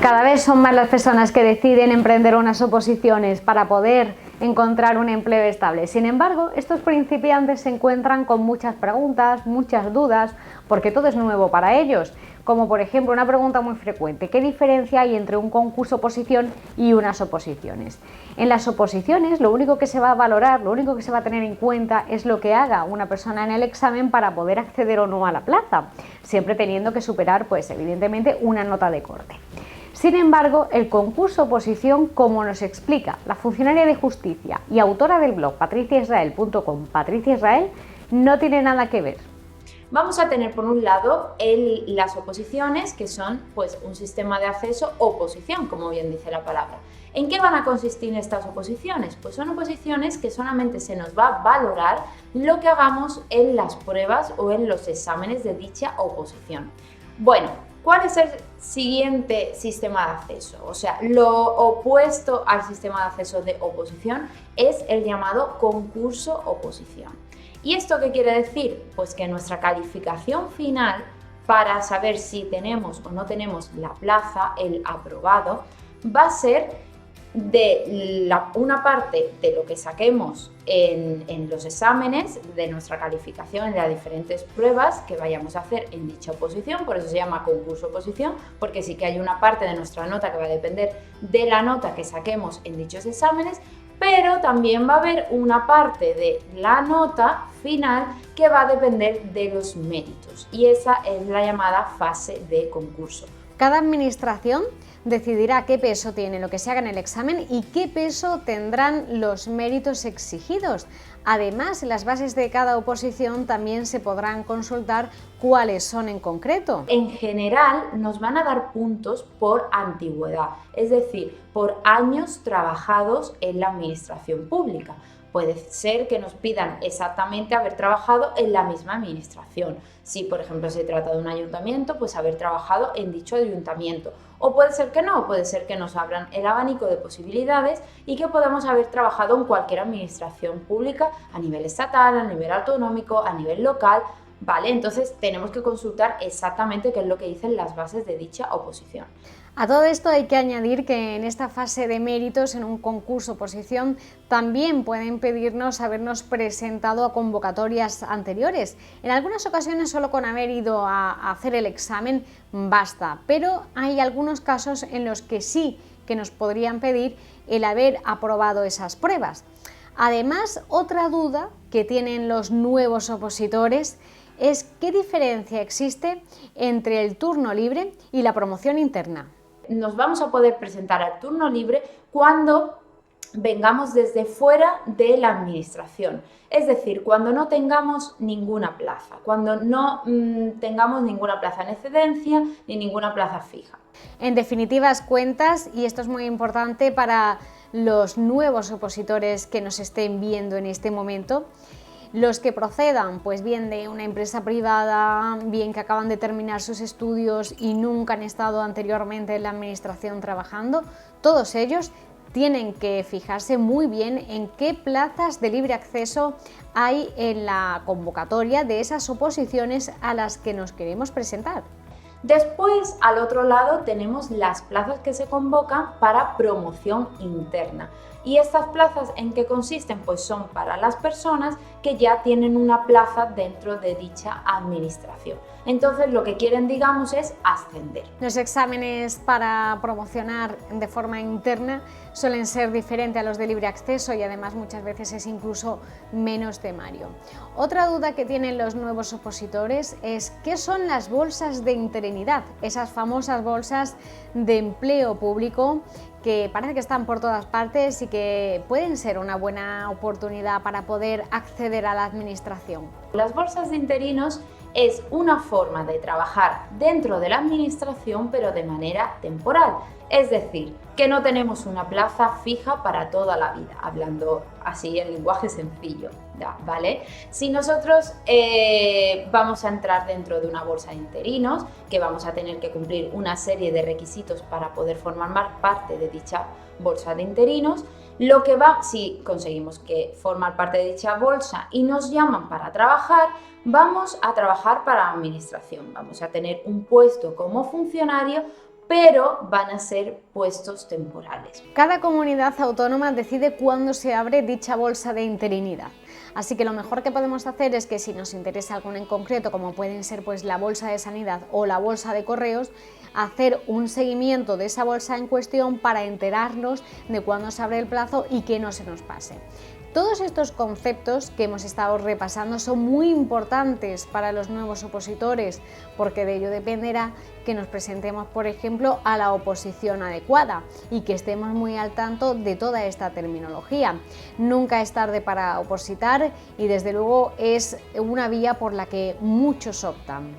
Cada vez son más las personas que deciden emprender unas oposiciones para poder encontrar un empleo estable. Sin embargo, estos principiantes se encuentran con muchas preguntas, muchas dudas, porque todo es nuevo para ellos. Como por ejemplo una pregunta muy frecuente: ¿qué diferencia hay entre un concurso oposición y unas oposiciones? En las oposiciones lo único que se va a valorar, lo único que se va a tener en cuenta es lo que haga una persona en el examen para poder acceder o no a la plaza, siempre teniendo que superar, pues evidentemente, una nota de corte. Sin embargo, el concurso oposición, como nos explica la funcionaria de justicia y autora del blog patriciaisrael.com, Patricia Israel, no tiene nada que ver. Vamos a tener por un lado las oposiciones, que son pues un sistema de acceso oposición, como bien dice la palabra. ¿En qué van a consistir estas oposiciones? Pues son oposiciones que solamente se nos va a valorar lo que hagamos en las pruebas o en los exámenes de dicha oposición. Bueno, ¿cuál es el siguiente sistema de acceso? O sea, lo opuesto al sistema de acceso de oposición es el llamado concurso oposición. ¿Y esto qué quiere decir? Pues que nuestra calificación final para saber si tenemos o no tenemos la plaza, el aprobado, va a ser de una parte de lo que saquemos en los exámenes, de nuestra calificación en las diferentes pruebas que vayamos a hacer en dicha oposición. Por eso se llama concurso oposición, porque sí que hay una parte de nuestra nota que va a depender de la nota que saquemos en dichos exámenes, pero también va a haber una parte de la nota final que va a depender de los méritos, y esa es la llamada fase de concurso. Cada administración decidirá qué peso tiene lo que se haga en el examen y qué peso tendrán los méritos exigidos. Además, en las bases de cada oposición también se podrán consultar cuáles son en concreto. En general, nos van a dar puntos por antigüedad, es decir, por años trabajados en la administración pública. Puede ser que nos pidan exactamente haber trabajado en la misma administración. Si, por ejemplo, se trata de un ayuntamiento, pues haber trabajado en dicho ayuntamiento. O puede ser que no, puede ser que nos abran el abanico de posibilidades y que podamos haber trabajado en cualquier administración pública a nivel estatal, a nivel autonómico, a nivel local, ¿vale? Entonces tenemos que consultar exactamente qué es lo que dicen las bases de dicha oposición. A todo esto hay que añadir que en esta fase de méritos, en un concurso oposición, también pueden pedirnos habernos presentado a convocatorias anteriores. En algunas ocasiones solo con haber ido a hacer el examen basta, pero hay algunos casos en los que sí que nos podrían pedir el haber aprobado esas pruebas. Además, otra duda que tienen los nuevos opositores es qué diferencia existe entre el turno libre y la promoción interna. Nos vamos a poder presentar al turno libre cuando vengamos desde fuera de la administración, es decir, cuando no tengamos ninguna plaza, cuando no tengamos ninguna plaza en excedencia ni ninguna plaza fija. En definitivas cuentas, y esto es muy importante para los nuevos opositores que nos estén viendo en este momento, los que procedan, pues bien de una empresa privada, bien que acaban de terminar sus estudios y nunca han estado anteriormente en la administración trabajando, todos ellos tienen que fijarse muy bien en qué plazas de libre acceso hay en la convocatoria de esas oposiciones a las que nos queremos presentar. Después, al otro lado, tenemos las plazas que se convocan para promoción interna. ¿Y estas plazas en qué consisten? Pues son para las personas que ya tienen una plaza dentro de dicha administración. Entonces, lo que quieren, digamos, es ascender. Los exámenes para promocionar de forma interna suelen ser diferentes a los de libre acceso y además muchas veces es incluso menos temario. Otra duda que tienen los nuevos opositores es ¿qué son las bolsas de interinidad? Esas famosas bolsas de empleo público que parece que están por todas partes y que pueden ser una buena oportunidad para poder acceder a la administración. Las bolsas de interinos es una forma de trabajar dentro de la administración, pero de manera temporal. Es decir, que no tenemos una plaza fija para toda la vida, hablando así en lenguaje sencillo, ¿vale? Si nosotros vamos a entrar dentro de una bolsa de interinos, que vamos a tener que cumplir una serie de requisitos para poder formar parte de dicha bolsa de interinos, si conseguimos formar parte de dicha bolsa y nos llaman para trabajar, vamos a trabajar para la administración, vamos a tener un puesto como funcionario pero van a ser puestos temporales. Cada comunidad autónoma decide cuándo se abre dicha bolsa de interinidad. Así que lo mejor que podemos hacer es que si nos interesa alguna en concreto, como pueden ser pues la bolsa de sanidad o la bolsa de correos, hacer un seguimiento de esa bolsa en cuestión para enterarnos de cuándo se abre el plazo y que no se nos pase. Todos estos conceptos que hemos estado repasando son muy importantes para los nuevos opositores, porque de ello dependerá que nos presentemos, por ejemplo, a la oposición adecuada y que estemos muy al tanto de toda esta terminología. Nunca es tarde para opositar y desde luego es una vía por la que muchos optan.